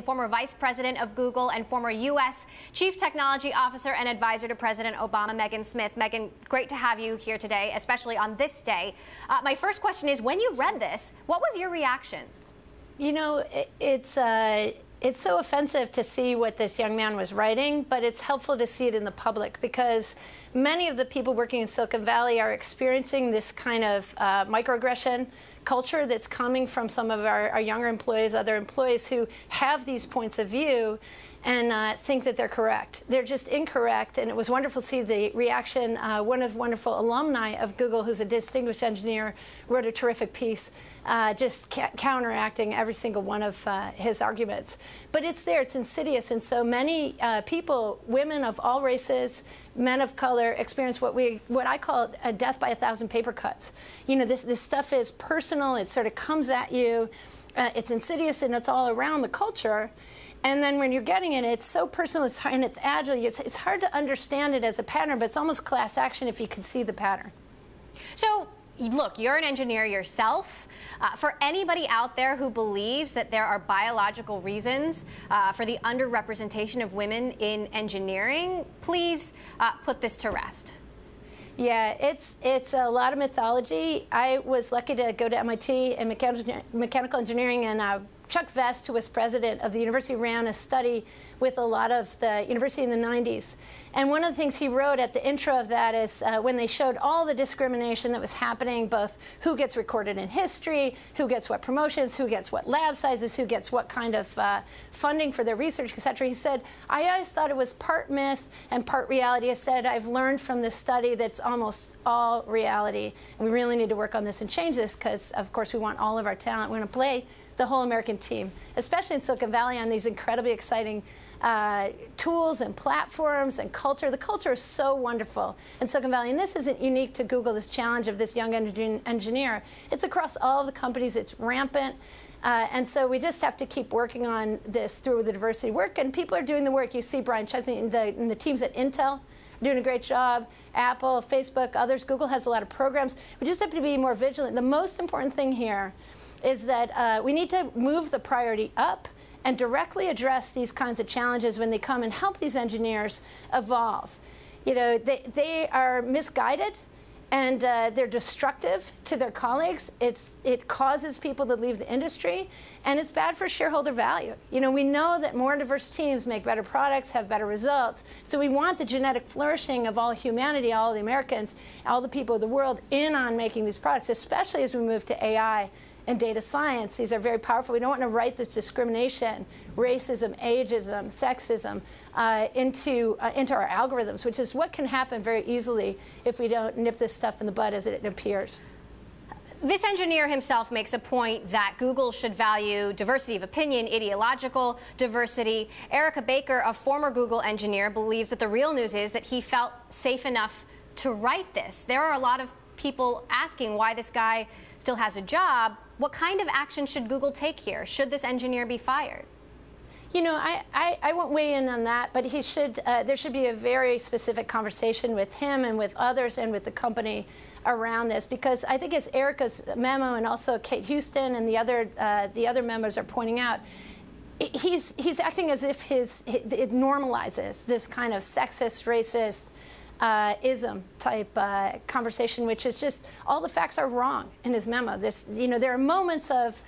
Former Vice President of Google and former U.S. Chief Technology Officer and Advisor to President Obama, Megan Smith. Megan, great to have you here today, especially on this day. My first question is, when you read this, what was your reaction? You know, it's so offensive to see what this young man was writing, but it's helpful to see it in the public because many of the people working in Silicon Valley are experiencing this kind of microaggression culture that's coming from some of our younger employees, other employees who have these points of view and think that they're correct. They're just incorrect, and it was wonderful to see the reaction. One of wonderful alumni of Google, who's a distinguished engineer, wrote a terrific piece just counteracting every single one of his arguments. But it's there, it's insidious, and so many people, women of all races, men of color, experience what I call a death by 1,000 paper cuts. You know, this stuff is personal, it sort of comes at you, it's insidious, and it's all around the culture. And then when you're getting it, it's so personal, it's hard, and it's agile. It's hard to understand it as a pattern, but it's almost class action if you could see the pattern. So, look, you're an engineer yourself. For anybody out there who believes that there are biological reasons for the underrepresentation of women in engineering, please put this to rest. Yeah, it's a lot of mythology. I was lucky to go to MIT in mechanical engineering, and Chuck Vest, who was president of the university, ran a study with a lot of the university in the 90s. And one of the things he wrote at the intro of that is when they showed all the discrimination that was happening, both who gets recorded in history, who gets what promotions, who gets what lab sizes, who gets what kind of funding for their research, et cetera. He said, I always thought it was part myth and part reality. I said, I've learned from this study that's almost all reality. And we really need to work on this and change this because, of course, we want all of our talent. We want to play the whole American team, especially in Silicon Valley on these incredibly exciting tools and platforms and culture. The culture is so wonderful in Silicon Valley, and this isn't unique to Google, this challenge of this young engineer. It's across all of the companies. It's rampant. And so we just have to keep working on this through the diversity work, and people are doing the work. You see Brian Chesney and the teams at Intel doing a great job, Apple, Facebook, others. Google has a lot of programs. We just have to be more vigilant. The most important thing here is that we need to move the priority up and directly address these kinds of challenges when they come and help these engineers evolve. You know, they are misguided and they're destructive to their colleagues. It causes people to leave the industry, and it's bad for shareholder value. You know, we know that more diverse teams make better products, have better results. So we want the genetic flourishing of all humanity, all the Americans, all the people of the world in on making these products, especially as we move to AI and data science. These are very powerful. We don't want to write this discrimination, racism, ageism, sexism into our algorithms, which is what can happen very easily if we don't nip this stuff in the bud as it appears. This engineer himself makes a point that Google should value diversity of opinion, ideological diversity. Erica Baker, a former Google engineer, believes that the real news is that he felt safe enough to write this. There are a lot of people asking why this guy still has a job. What kind of action should Google take here? Should this engineer be fired? You know, I won't weigh in on that, but he should. There should be a very specific conversation with him and with others and with the company around this, because I think as Erica's memo and also Kate Houston and the other members are pointing out, he's acting as if it normalizes this kind of sexist, racist, ism type conversation, which is just all the facts are wrong in his memo. You know, there are moments of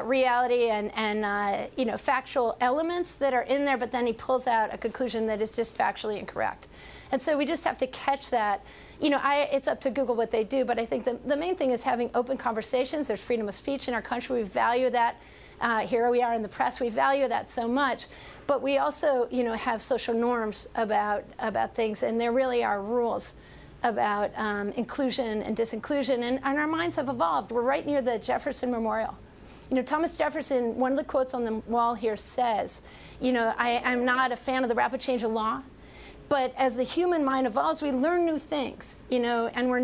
reality and you know, factual elements that are in there, but then he pulls out a conclusion that is just factually incorrect. And so we just have to catch that. You know, it's up to Google what they do, but I think the main thing is having open conversations. There's freedom of speech in our country. We value that. Here we are in the press. We value that so much, but we also, you know, have social norms about things, and there really are rules about inclusion and disinclusion, and our minds have evolved. We're right near the Jefferson Memorial. You know, Thomas Jefferson, one of the quotes on the wall here says, you know, I'm not a fan of the rapid change of law, but as the human mind evolves, we learn new things, you know, and we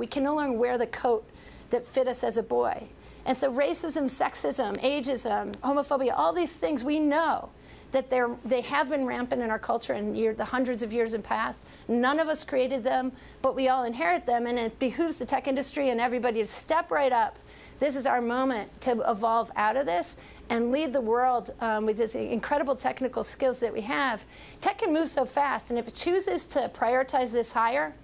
can no longer wear the coat that fit us as a boy. And so racism, sexism, ageism, homophobia, all these things, we know that they have been rampant in our culture in the hundreds of years in past. None of us created them, but we all inherit them, and it behooves the tech industry and everybody to step right up this is our moment to evolve out of this and lead the world with these incredible technical skills that we have. Tech can move so fast, and if it chooses to prioritize this higher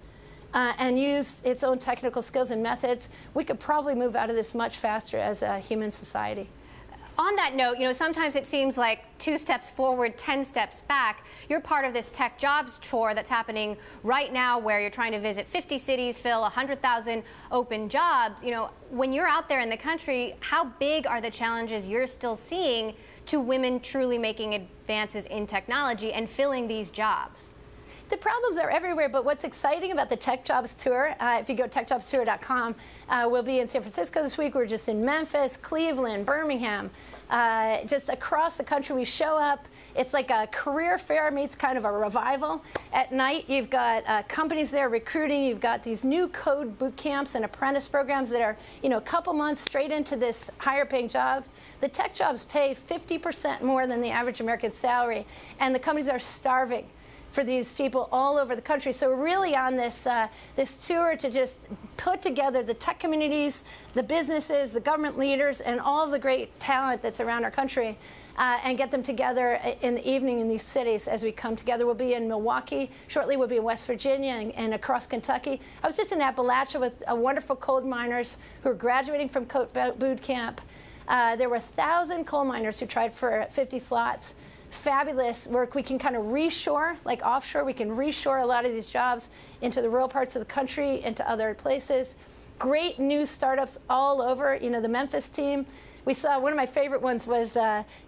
and use its own technical skills and methods, we could probably move out of this much faster as a human society. On that note, sometimes it seems like 2 steps forward, 10 steps back. You're part of this tech jobs tour that's happening right now where you're trying to visit 50 cities, fill 100,000 open jobs. When you're out there in the country, how big are the challenges you're still seeing to women truly making advances in technology and filling these jobs? The problems are everywhere, but what's exciting about the Tech Jobs Tour, if you go to techjobstour.com, we'll be in San Francisco this week. We're just in Memphis, Cleveland, Birmingham, just across the country. We show up. It's like a career fair meets kind of a revival. At night, you've got companies there recruiting. You've got these new code boot camps and apprentice programs that are, a couple months straight into this higher paying jobs. The tech jobs pay 50% more than the average American salary, and the companies are starving for these people all over the country. So we're really on this, this tour to just put together the tech communities, the businesses, the government leaders, and all of the great talent that's around our country, and get them together in the evening in these cities as we come together. We'll be in Milwaukee. Shortly, we'll be in West Virginia and across Kentucky. I was just in Appalachia with wonderful coal miners who are graduating from boot camp. There were 1,000 coal miners who tried for 50 slots. Fabulous work. We can kind of reshore, like offshore, we can reshore a lot of these jobs into the rural parts of the country, into other places. Great new startups all over. The Memphis team. We saw one of my favorite ones was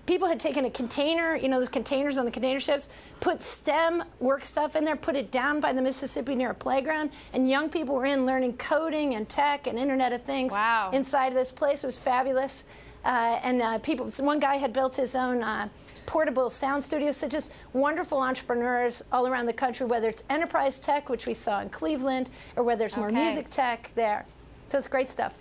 people had taken a container, those containers on the container ships, put STEM work stuff in there, put it down by the Mississippi near a playground, and young people were in learning coding and tech and Internet of Things inside of this place. It was fabulous. One guy had built his own portable sound studios, so just wonderful entrepreneurs all around the country, whether it's enterprise tech, which we saw in Cleveland, or whether it's more music tech there. So it's great stuff.